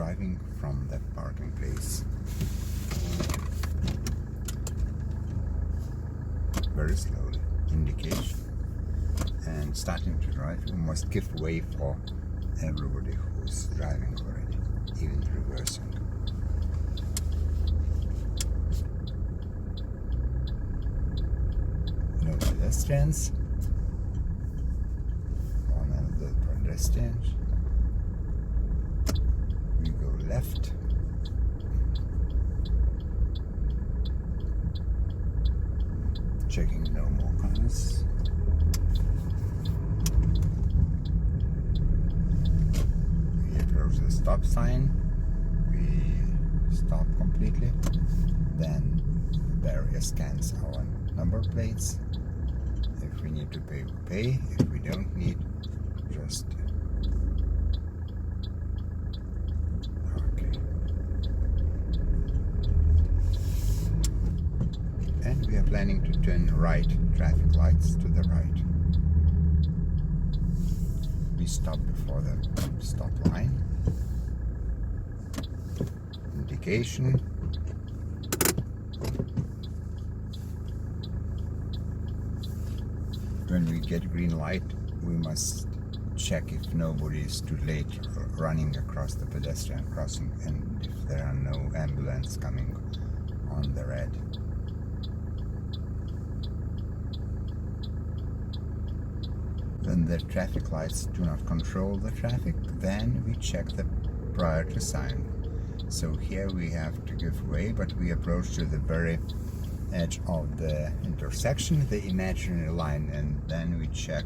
driving from the parking place. Very slowly, indication. And starting to drive, you must give way for everybody who's driving already, even reversing. No pedestrians. One of the pedestrians. We go left. Checking no more cars. We approach the stop sign. We stop completely. Then the barrier scans our number plates. If we need to pay, we pay. If we don't need, just okay. And we are planning to turn right, traffic lights to the right. We stop before the stop line. Indication. When we get green light, we must check if nobody is too late running across the pedestrian crossing and if there are no ambulance coming on the red. When the traffic lights do not control the traffic, then we check the priority sign. So here we have to give way, but we approach to the very edge of the intersection, the imaginary line, and then we check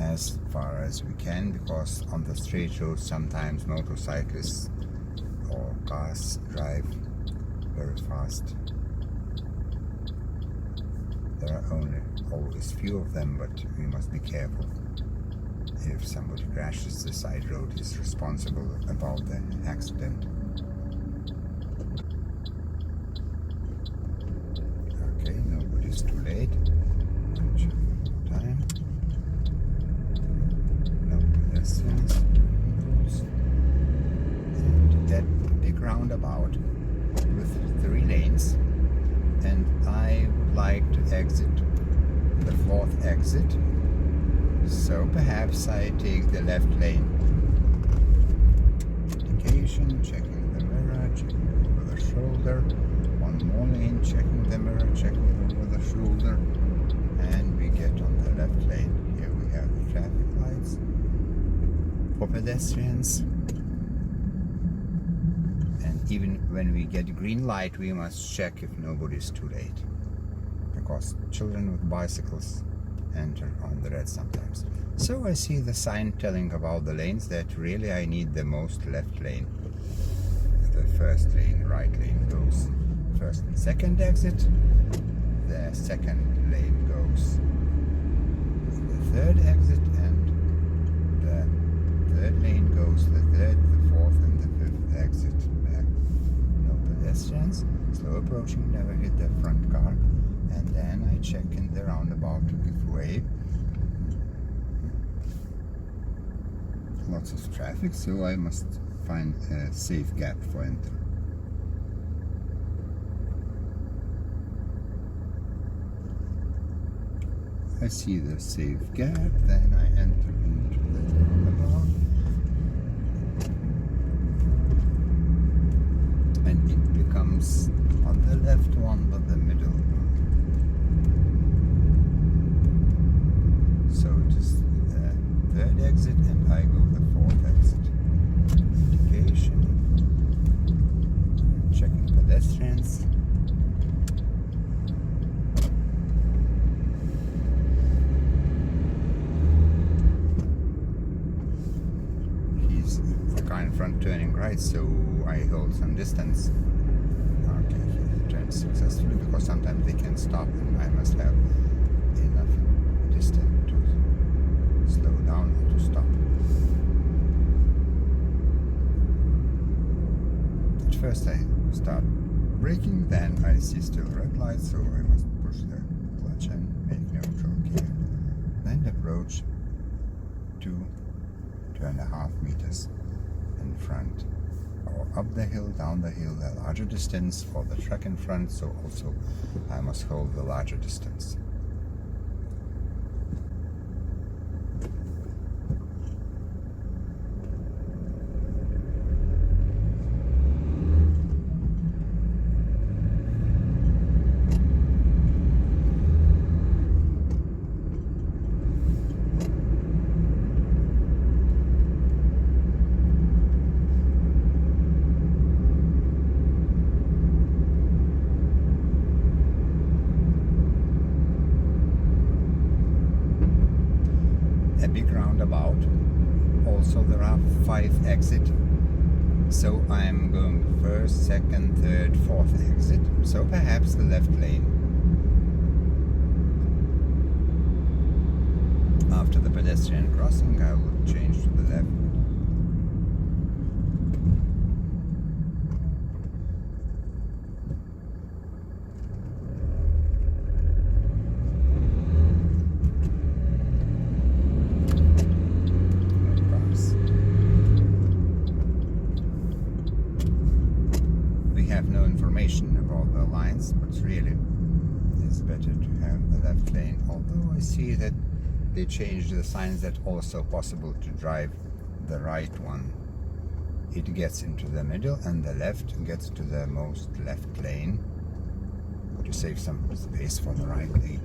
as far as we can, because on the straight road sometimes motorcyclists or cars drive very fast. There are always few of them, but we must be careful. If somebody crashes, the side road is responsible about the accident. Okay, nobody's too late. Time. No pedestrians. And that big roundabout with 3 lanes. And I would like to exit the 4th exit. So perhaps I take the left lane. Indication, checking the mirror, checking over the shoulder. One more lane, checking the mirror, checking over the shoulder, and we get on the left lane. Here we have the traffic lights for pedestrians. And even when we get green light, we must check if nobody is too late, because children with bicycles enter on the red sometimes. So I see the sign telling about the lanes that really I need the most left lane. The first lane, right lane goes first and second exit. The second lane goes the 3rd exit, and the 3rd lane goes the 3rd, the 4th, and the 5th exit back. No pedestrians. Slow approaching, never hit the front car. And then I check in the roundabout to give way. Lots of traffic, so I must find a safe gap for entry. I see the safe gap, then I enter into the roundabout. And it becomes on the left one, but the middle one. So it is the 3rd exit, and I go the 4th exit. Indication. Checking pedestrians. The car in front turning right, so I hold some distance. Okay, he turns successfully, because sometimes they can stop and I must have enough distance to slow down and to stop. At first I start braking, then I see still red light, so I must push the clutch and make neutral gear. Then approach 2.5 meters in front or up the hill, down the hill, a larger distance, or the truck in front, so also I must hold the larger distance. A big roundabout. Also there are 5 exits. So I'm going first, second, third, fourth exit. So perhaps the left lane. After the pedestrian crossing I will change to the left. No information about the lines, but really it's better to have the left lane, although I see that they changed the signs that also possible to drive the right one. It gets into the middle and the left gets to the most left lane to save some space for the right lane.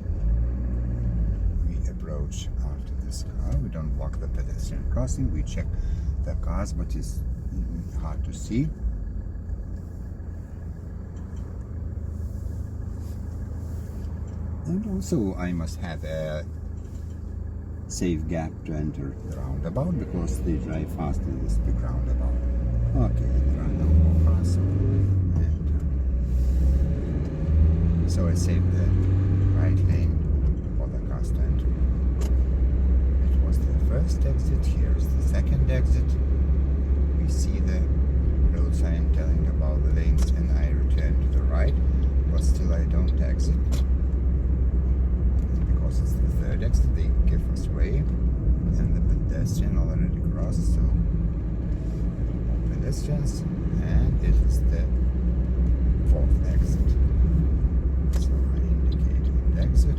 We approach after this car. We don't block the pedestrian crossing. We check the cars, but it's hard to see. And also I must have a safe gap to enter the roundabout because they drive fast in this big roundabout. Okay, there are no more cars. So I saved the right lane for the cars to enter. It was the first exit, here's the second exit. We see the road sign telling about the lanes and I return to the right, but still I don't exit. Because it's the third exit, they give us way, and the pedestrian already crossed, so pedestrians, and it is the fourth exit. So I indicate an exit.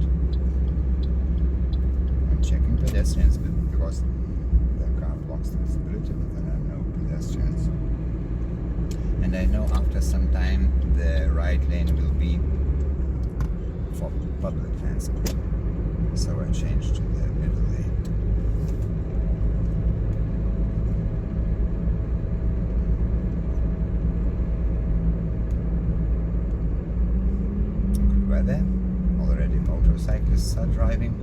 I'm checking pedestrians, but because the car blocks the visibility, but there are no pedestrians. And I know after some time the right lane will be for public transport. So I changed to the middle lane. Good weather. Already motorcyclists are driving.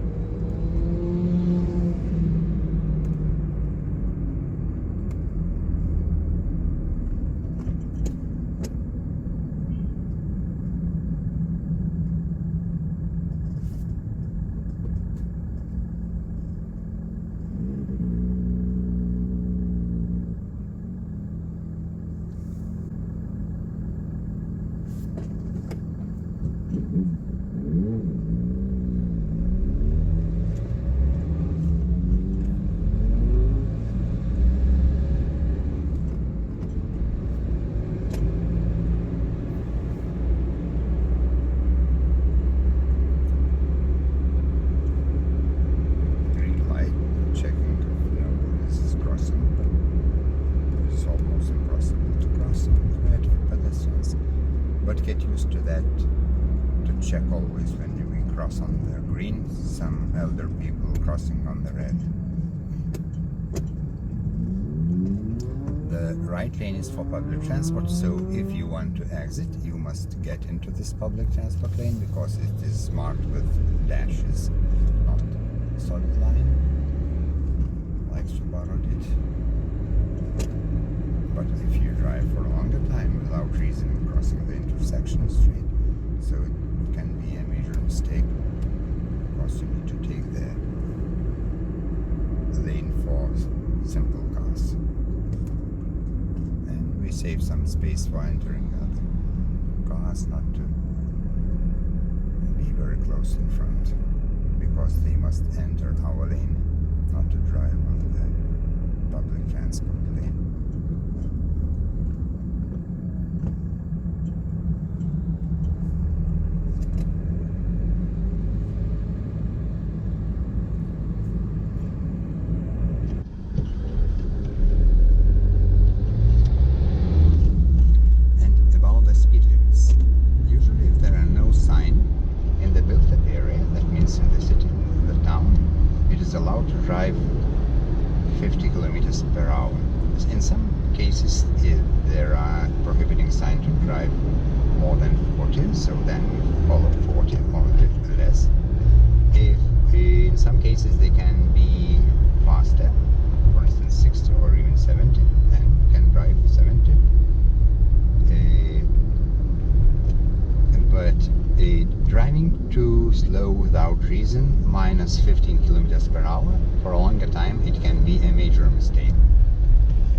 But get used to that, to check always when we cross on the green, some elder people crossing on the red. The right lane is for public transport, so if you want to exit, you must get into this public transport lane because it is marked with dashes, not solid line, like Subaru did. But if you drive for a longer time without reason crossing the intersection straight, so it can be a major mistake because you need to take the lane for simple cars. And we save some space for entering other cars, not to be very close in front, because they must enter our lane, not to drive on the public transport lane. is allowed to drive 50 kilometers per hour. In some cases, there are prohibiting signs to drive more than 40, so then we follow 40 or a little less. If in some cases they can be faster, for instance 60 or even 70, then you can drive 70. But driving too slow without reason, minus 15 kilometers per hour, for a longer time, it can be a major mistake.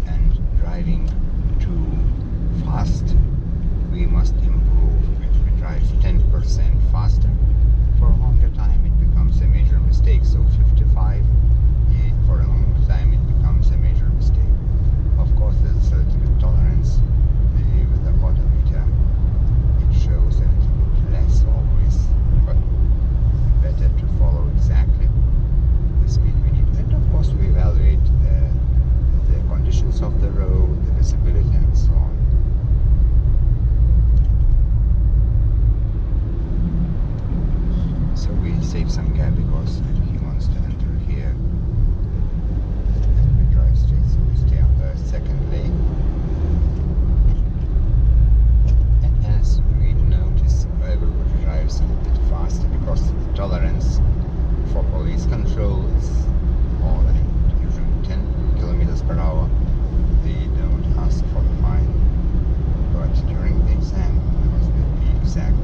And driving too fast, we must improve. If we drive 10% faster for a longer time, it becomes a major mistake. So 55, for a long time, it becomes a major mistake. Of course, there's a little bit tolerance with the odometer. It shows a little bit less always, but better to follow exactly the speed we need. And of course, we evaluate the conditions of the road, the visibility, and so on. So we save some gap because he wants to enter here. And we drive straight, so we stay on the second lane. And as we notice, everybody drives a little bit faster because the tolerance for police control is more than usually 10 kilometers per hour. They don't ask for the fine, but during the exam, there must be exact